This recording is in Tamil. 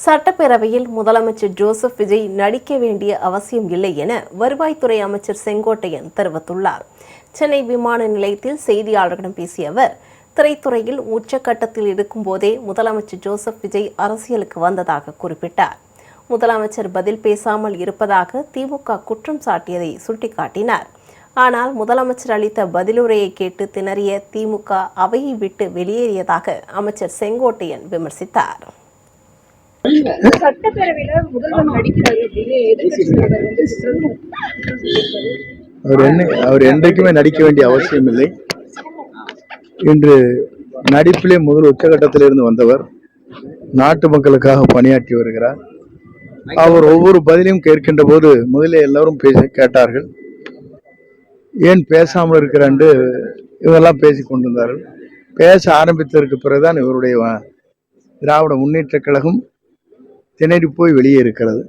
சட்டப்பேரவையில் முதலமைச்சர் ஜோசப் விஜய் நடிக்க வேண்டிய அவசியம் இல்லை என வருவாய்த்துறை அமைச்சர் செங்கோட்டையன் தெரிவித்துள்ளார். சென்னை விமான நிலையத்தில் செய்தியாளர்களிடம் பேசிய அவர், திரைத்துறையில் உச்சக்கட்டத்தில் இருக்கும்போதே முதலமைச்சர் ஜோசப் விஜய் அரசியலுக்கு வந்ததாக குறிப்பிட்டார். முதலமைச்சர் பதில் பேசாமல் இருப்பதாக திமுக குற்றம் சாட்டியதை சுட்டிக்காட்டினார். ஆனால் முதலமைச்சர் அளித்த பதிலுரையை கேட்டு திணறிய திமுக அவையை விட்டு வெளியேறியதாக அமைச்சர் செங்கோட்டையன் விமர்சித்தார். அவர் என்றைக்குமே நடிக்க வேண்டிய அவசியம் இல்லை. இன்று நடிப்பிலே முதல் உச்சகட்டத்தில் இருந்து வந்தவர், நாட்டு மக்களுக்காக பணியாற்றி வருகிறார். அவர் ஒவ்வொரு பதிலையும் கேட்கின்ற போது முதலில் எல்லாரும் கேட்டார்கள், ஏன் பேசாமல் இருக்கிறான் இவரெல்லாம் பேசிக் கொண்டிருந்தார்கள். பேச ஆரம்பித்ததற்கு பிறகுதான் இவருடைய திராவிட முன்னேற்ற கழகம் திணறி போய் வெளியே இருக்கிறது.